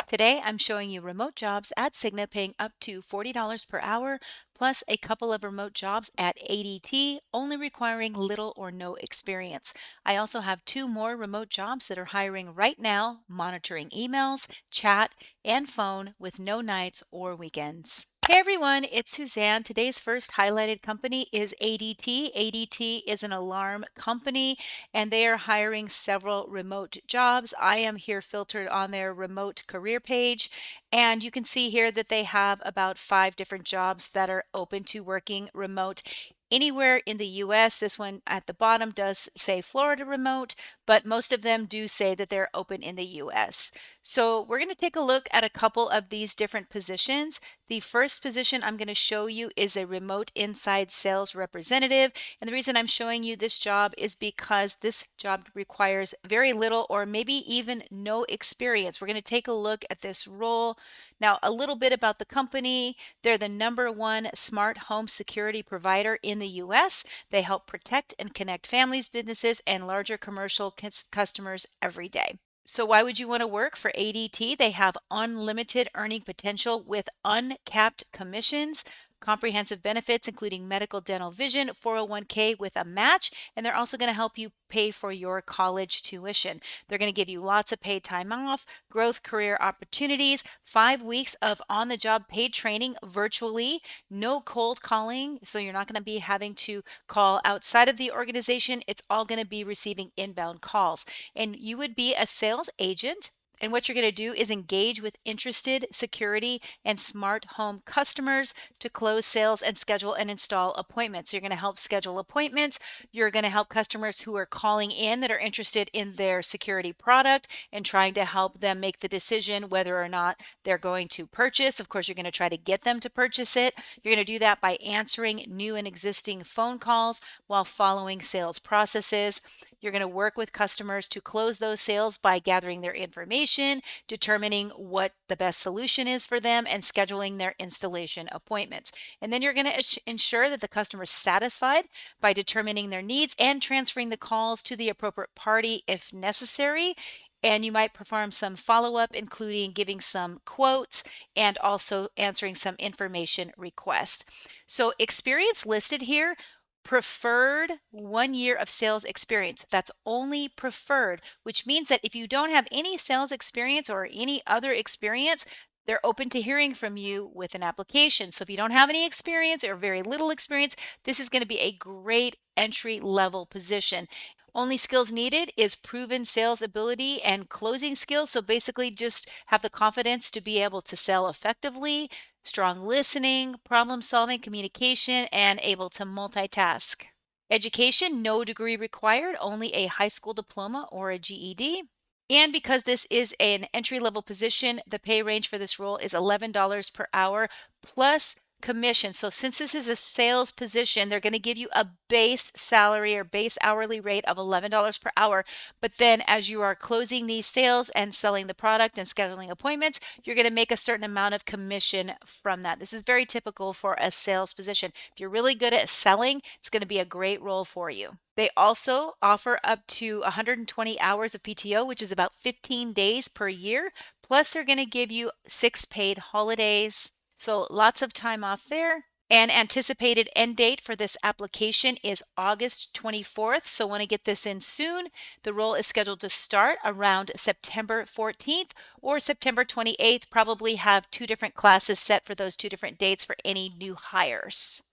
Today, I'm showing you remote jobs at Cigna paying up to $40 per hour, plus a couple of remote jobs at ADT, only requiring little or no experience. I also have two more remote jobs that are hiring right now, monitoring emails, chat, and phone with no nights or weekends. Hey everyone, it's Suzanne. Today's first highlighted company is ADT. ADT is an alarm company and they are hiring several remote jobs. I am here filtered on their remote career page, and you can see here that they have about 5 different jobs that are open to working remote anywhere in the US. This one at the bottom does say Florida remote, but most of them do say that they're open in the US. So we're going to take a look at a couple of these different positions. The first position I'm going to show you is a remote inside sales representative. And the reason I'm showing you this job is because this job requires very little or maybe even no experience. We're going to take a look at this role. Now, a little bit about the company. They're the #1 smart home security provider in the US. They help protect and connect families, businesses, and larger commercial customers every day. So why would you want to work for ADT? They have unlimited earning potential with uncapped commissions, comprehensive benefits, including medical, dental, vision, 401k with a match, and they're also going to help you pay for your college tuition. They're going to give you lots of paid time off, growth career opportunities, 5 weeks of on-the-job paid training virtually, no cold calling, so you're not going to be having to call outside of the organization. It's all going to be receiving inbound calls. And you would be a sales agent. And what you're going to do is engage with interested security and smart home customers to close sales and schedule and install appointments. You're going to help schedule appointments. You're going to help customers who are calling in that are interested in their security product and trying to help them make the decision whether or not they're going to purchase. Of course, you're going to try to get them to purchase it. You're going to do that by answering new and existing phone calls while following sales processes. You're going to work with customers to close those sales by gathering their information, determining what the best solution is for them, and scheduling their installation appointments. And then you're going to ensure that the customer is satisfied by determining their needs and transferring the calls to the appropriate party if necessary. And you might perform some follow-up, including giving some quotes and also answering some information requests. So experience listed here, preferred 1 year of sales experience. That's only preferred, which means that if you don't have any sales experience or any other experience, they're open to hearing from you with an application. So if you don't have any experience or very little experience, this is going to be a great entry level position. Only skills needed is proven sales ability and closing skills. So basically, just have the confidence to be able to sell effectively, strong listening, problem solving, communication, and able to multitask. Education, no degree required, only a high school diploma or a GED. And because this is an entry level position, the pay range for this role is $11 per hour plus commission. So since this is a sales position, they're going to give you a base salary or base hourly rate of $11 per hour. But then as you are closing these sales and selling the product and scheduling appointments, you're going to make a certain amount of commission from that. This is very typical for a sales position. If you're really good at selling, it's going to be a great role for you. They also offer up to 120 hours of PTO, which is about 15 days per year. Plus, they're going to give you 6 paid holidays. So lots of time off there. And anticipated end date for this application is August 24th. So want to get this in soon. The role is scheduled to start around September 14th or September 28th. Probably have 2 different classes set for those 2 different dates for any new hires.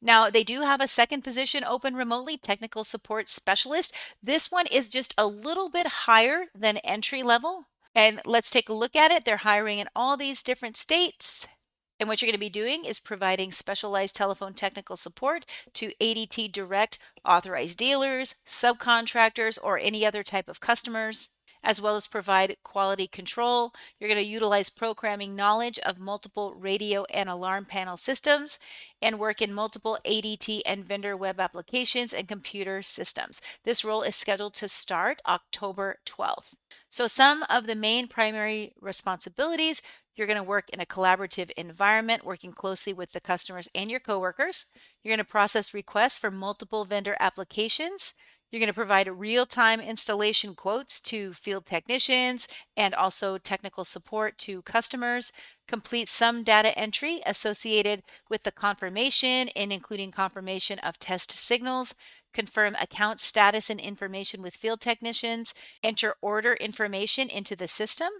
Now, they do have a second position open remotely, technical support specialist. This one is just a little bit higher than entry level. And let's take a look at it. They're hiring in all these different states. And what you're going to be doing is providing specialized telephone technical support to ADT Direct authorized dealers, subcontractors, or any other type of customers, as well as provide quality control. You're going to utilize programming knowledge of multiple radio and alarm panel systems and work in multiple ADT and vendor web applications and computer systems. This role is scheduled to start October 12th. So some of the main primary responsibilities: you're going to work in a collaborative environment, working closely with the customers and your coworkers. You're going to process requests for multiple vendor applications. You're going to provide real-time installation quotes to field technicians and also technical support to customers. Complete some data entry associated with the confirmation and including confirmation of test signals. Confirm account status and information with field technicians. Enter order information into the system.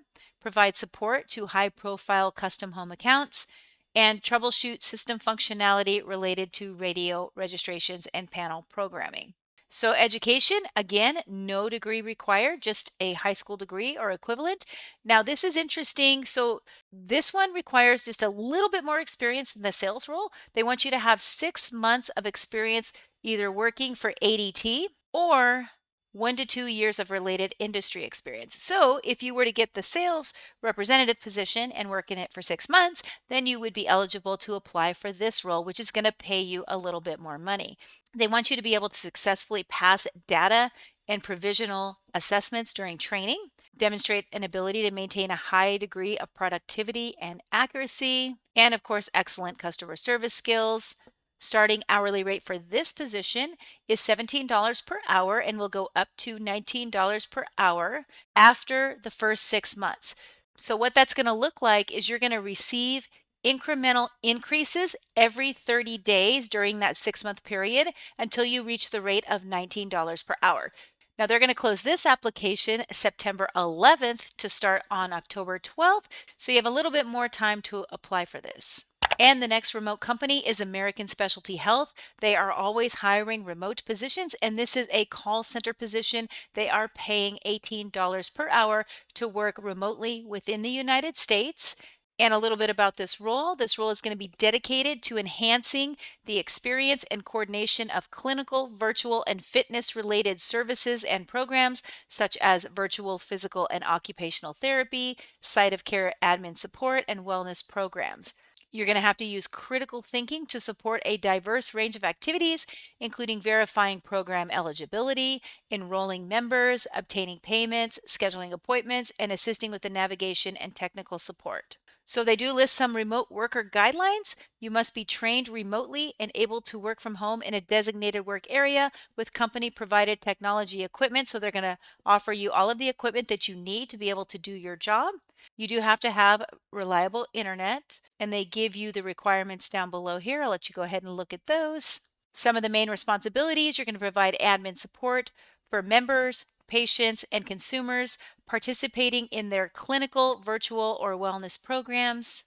Provide support to high-profile custom home accounts. And troubleshoot system functionality related to radio registrations and panel programming. So education, again, no degree required, just a high school degree or equivalent. Now, this is interesting. So this one requires just a little bit more experience than the sales role. They want you to have 6 months of experience either working for ADT or 1 to 2 years of related industry experience. So if you were to get the sales representative position and work in it for 6 months, then you would be eligible to apply for this role, which is going to pay you a little bit more money. They want you to be able to successfully pass data and provisional assessments during training, demonstrate an ability to maintain a high degree of productivity and accuracy, and of course, excellent customer service skills. Starting hourly rate for this position is $17 per hour and will go up to $19 per hour after the first 6 months. So, what that's going to look like is you're going to receive incremental increases every 30 days during that 6 month period until you reach the rate of $19 per hour. Now, they're going to close this application September 11th to start on October 12th. So you have a little bit more time to apply for this. And the next remote company is American Specialty Health. They are always hiring remote positions, and this is a call center position. They are paying $18 per hour to work remotely within the United States. And a little bit about this role. This role is going to be dedicated to enhancing the experience and coordination of clinical, virtual, and fitness related services and programs, such as virtual physical and occupational therapy, site of care admin support, and wellness programs. You're going to have to use critical thinking to support a diverse range of activities, including verifying program eligibility, enrolling members, obtaining payments, scheduling appointments, and assisting with the navigation and technical support. So they do list some remote worker guidelines. You must be trained remotely and able to work from home in a designated work area with company provided technology equipment. So they're going to offer you all of the equipment that you need to be able to do your job. You do have to have reliable internet, and they give you the requirements down below here. I'll let you go ahead and look at those. Some of the main responsibilities: you're going to provide admin support for members, patients, and consumers participating in their clinical, virtual, or wellness programs.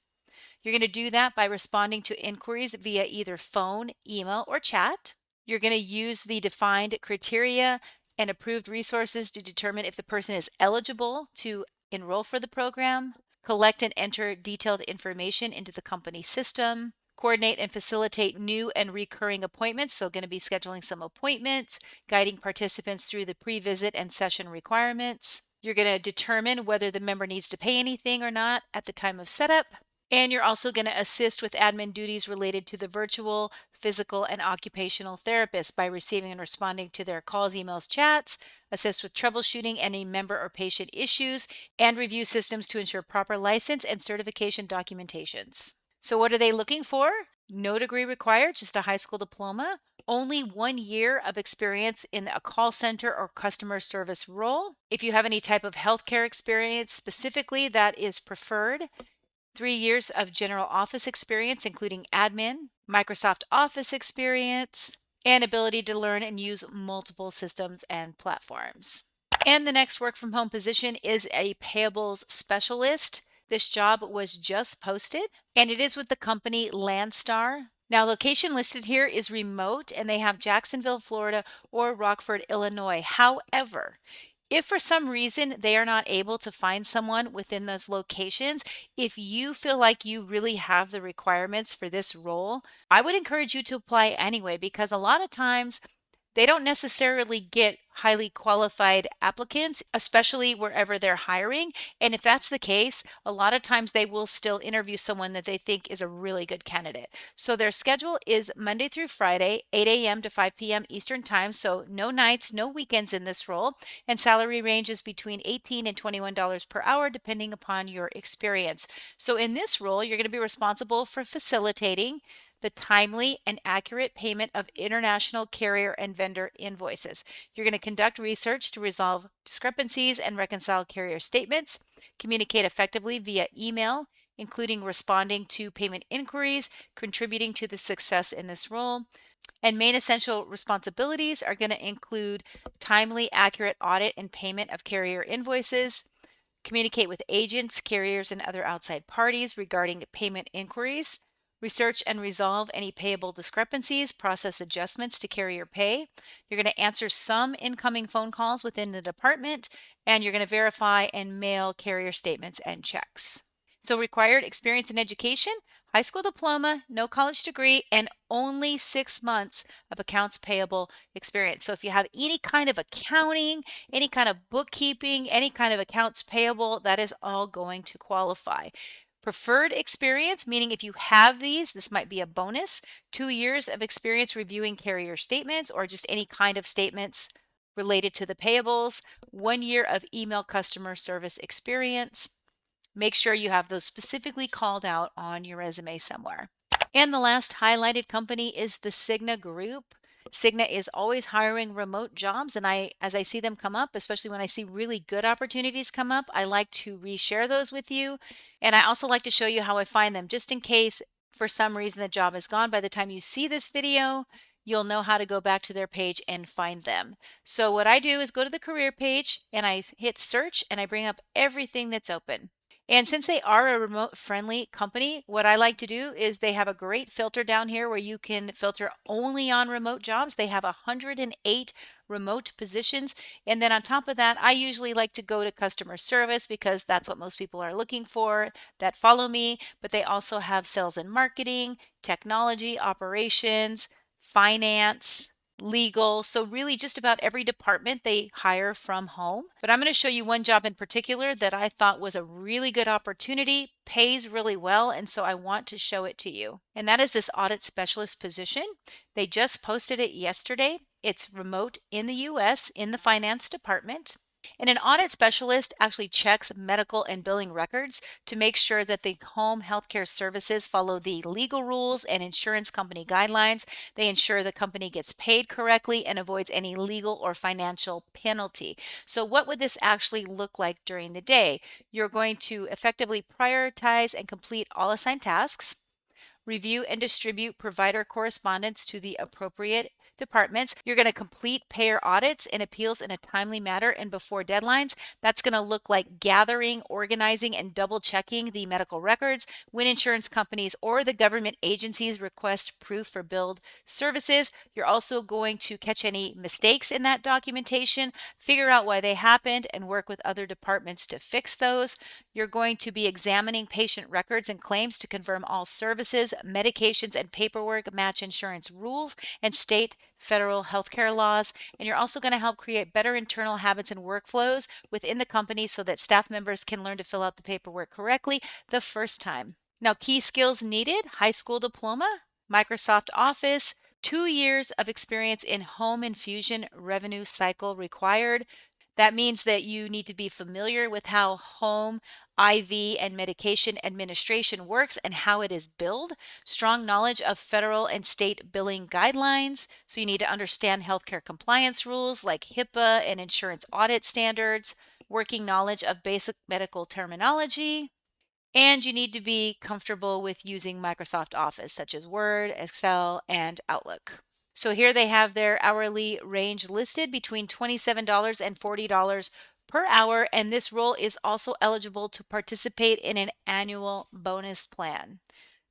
You're going to do that by responding to inquiries via either phone, email, or chat. You're going to use the defined criteria and approved resources to determine if the person is eligible to enroll for the program. Collect and enter detailed information into the company system. Coordinate and facilitate new and recurring appointments. So, going to be scheduling some appointments, guiding participants through the pre-visit and session requirements. You're going to determine whether the member needs to pay anything or not at the time of setup. And you're also going to assist with admin duties related to the virtual, physical, and occupational therapists by receiving and responding to their calls, emails, chats, assist with troubleshooting any member or patient issues, and review systems to ensure proper license and certification documentations. So what are they looking for? No degree required, just a high school diploma. Only 1 year of experience in a call center or customer service role. If you have any type of healthcare experience specifically, that is preferred. 3 years of general office experience, including admin, Microsoft Office experience, and ability to learn and use multiple systems and platforms. And the next work from home position is a payables specialist. This job was just posted, and it is with the company Landstar. Now, location listed here is remote, and they have Jacksonville, Florida, or Rockford, Illinois. However, if for some reason they are not able to find someone within those locations, if you feel like you really have the requirements for this role, I would encourage you to apply anyway, because a lot of times they don't necessarily get highly qualified applicants, especially wherever they're hiring. And if that's the case, a lot of times they will still interview someone that they think is a really good candidate. So their schedule is Monday through Friday, 8 a.m. to 5 p.m. Eastern Time. So no nights, no weekends in this role. And salary ranges between $18 and $21 per hour, depending upon your experience. So in this role, you're going to be responsible for facilitating the timely and accurate payment of international carrier and vendor invoices. You're going to conduct research to resolve discrepancies and reconcile carrier statements, communicate effectively via email, including responding to payment inquiries, contributing to the success in this role. And main essential responsibilities are going to include timely, accurate audit and payment of carrier invoices, communicate with agents, carriers, and other outside parties regarding payment inquiries, research and resolve any payable discrepancies, process adjustments to carrier pay. You're going to answer some incoming phone calls within the department, and you're going to verify and mail carrier statements and checks. So required experience in education, high school diploma, no college degree, and only 6 months of accounts payable experience. So if you have any kind of accounting, any kind of bookkeeping, any kind of accounts payable, that is all going to qualify. Preferred experience, meaning if you have these, this might be a bonus. 2 years of experience reviewing carrier statements or just any kind of statements related to the payables. 1 year of email customer service experience. Make sure you have those specifically called out on your resume somewhere. And the last highlighted company is the Cigna Group. Cigna is always hiring remote jobs, and as I see them come up, especially when I see really good opportunities come up, I like to reshare those with you. And I also like to show you how I find them, just in case for some reason the job is gone. By the time you see this video, you'll know how to go back to their page and find them. So what I do is go to the career page and I hit search and I bring up everything that's open. And since they are a remote friendly company, what I like to do is they have a great filter down here where you can filter only on remote jobs. They have 108 remote positions. And then on top of that, I usually like to go to customer service because that's what most people are looking for that follow me. But they also have sales and marketing, technology, operations, finance, legal. So really just about every department they hire from home. But I'm going to show you one job in particular that I thought was a really good opportunity, pays really well, and so I want to show it to you. And that is this audit specialist position. They just posted it yesterday. It's remote in the US in the finance department. And an audit specialist actually checks medical and billing records to make sure that the home healthcare services follow the legal rules and insurance company guidelines. They ensure the company gets paid correctly and avoids any legal or financial penalty. So what would this actually look like during the day? You're going to effectively prioritize and complete all assigned tasks, review and distribute provider correspondence to the appropriate departments. You're going to complete payer audits and appeals in a timely manner and before deadlines. That's going to look like gathering, organizing, and double checking the medical records when insurance companies or the government agencies request proof for billed services. You're also going to catch any mistakes in that documentation, figure out why they happened, and work with other departments to fix those. You're going to be examining patient records and claims to confirm all services, medications, and paperwork match insurance rules and state, federal healthcare laws. And you're also going to help create better internal habits and workflows within the company so that staff members can learn to fill out the paperwork correctly the first time. Now, key skills needed: high school diploma, Microsoft Office, 2 years of experience in home infusion revenue cycle required. That means that you need to be familiar with how home IV and medication administration works and how it is billed. Strong knowledge of federal and state billing guidelines. So you need to understand healthcare compliance rules like HIPAA and insurance audit standards. Working knowledge of basic medical terminology. And you need to be comfortable with using Microsoft Office, such as Word, Excel, and Outlook. So here they have their hourly range listed between $27 and $40 per hour, and this role is also eligible to participate in an annual bonus plan.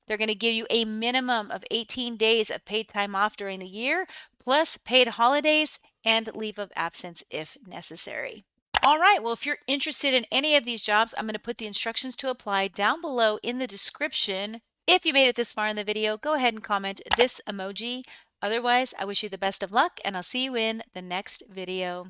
They're going to give you a minimum of 18 days of paid time off during the year, plus paid holidays and leave of absence if necessary. All right, well, if you're interested in any of these jobs, I'm going to put the instructions to apply down below in the description. If you made it this far in the video, go ahead and comment this emoji. Otherwise, I wish you the best of luck, and I'll see you in the next video.